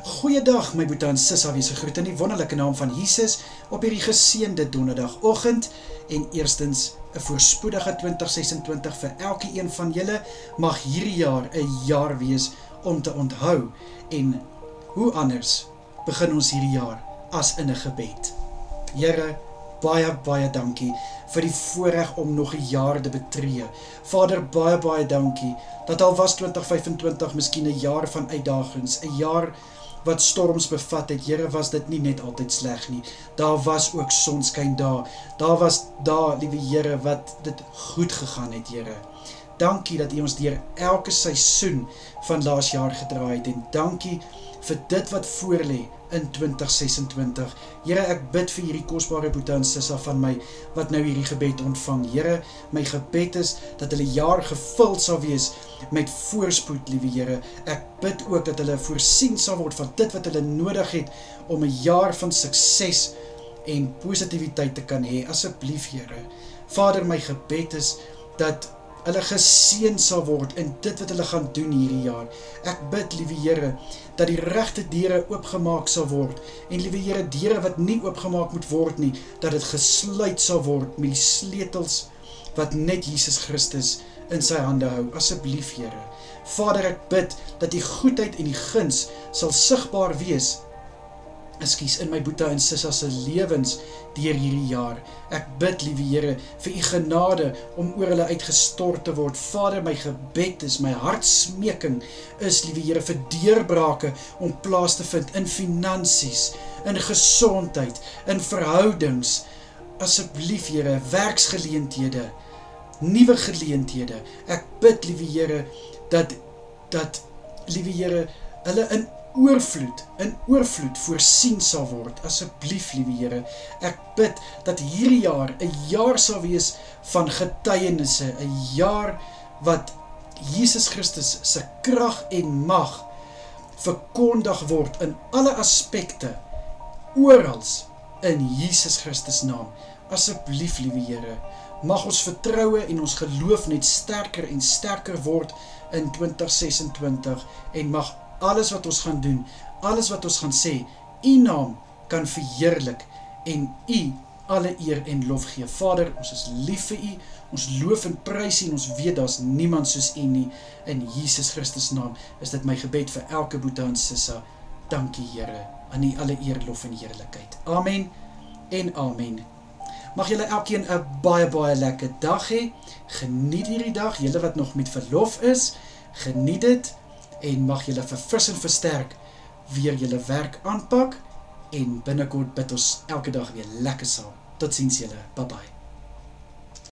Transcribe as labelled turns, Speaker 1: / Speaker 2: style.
Speaker 1: Goeiedag my boetie en sissa, wees gegroet in die wonderlike naam van Jesus op hierdie geseënde donderdagoggend en eerstens 'n voorspoedige 2026 vir elke een van julle. Mag hierdie jaar 'n jaar wees om te onthou en hoe anders begin ons hierdie jaar as in 'n gebed. Here, baie dankie vir die voorreg om nog 'n jaar te betree. Vader, baie dankie dat al was 2025 miskien 'n jaar van uitdagings, 'n jaar wat storms bevat het. Here, was dit nie net altyd sleg nie. Daar was ook sonskyn daar was daar, liewe Here, wat dit goed gegaan het, Here. Dankie dat U ons deur elke seisoen van laas jaar gedra het en dankie vir dit wat voorlê in 2026. Here, ek bid vir hierdie kosbare boetie en sissa van my wat nou hierdie gebed ontvang. Here, my gebed is dat hulle jaar gevul sal wees met voorspoed, liewe Here. Ek bid ook dat hulle voorsien sal word van dit wat hulle nodig het om 'n jaar van sukses en positiwiteit te kan hê. Asseblief, Here. Vader, my gebed is dat hulle geseën sal word in dit wat hulle gaan doen hierdie jaar. Ek bid, liewe Here, dat die regte deure oopgemaak sal word en liewe Here, deure wat nie oopgemaak moet word nie, dat dit gesluit sal word met die sleutels wat net Jesus Christus in sy hande hou. Asseblief, Here. Vader, ek bid dat die goedheid en die guns sal sigbaar wees in my boetie en sissa se lewens deur hierdie jaar. Ek bid, liewe Here, vir U genade om oor hulle uitgestort te word. Vader, my gebed is, my hartsmeking is, liewe Here, vir deurbrake om plaas te vind in finansies, in gesondheid, in verhoudings. Asseblief, Here, werksgeleenthede, nuwe geleenthede. Ek bid, liewe Here, dat liewe Here, hulle in oorvloed voorsien sal word. Asseblief, liewe Here, ek bid dat hierdie jaar 'n jaar sal wees van getuienisse, 'n jaar wat Jesus Christus se krag en mag verkondig word in alle aspekte, orals in Jesus Christus naam. Asseblief, liewe Here, mag ons vertroue en ons geloof net sterker en sterker word in 2026 en mag alles wat ons gaan doen, alles wat ons gaan sê, U naam kan verheerlik en U alle eer en lof gee. Vader, ons is lief vir U, ons loof en prys U en ons weet daar's niemand soos U nie. In Jesus Christus naam is dit my gebed vir elke boetie en sissa. Dankie, Here, aan U alle eer, lof en heerlikheid. Amen en amen. Mag julle elkeen 'n baie lekker dag hê. Geniet hierdie dag, julle wat nog met verlof is, geniet dit en mag julle verfris en versterk weer julle werk aanpak en binnekort bid ons elke dag weer lekker saam. Totsiens julle, bye bye.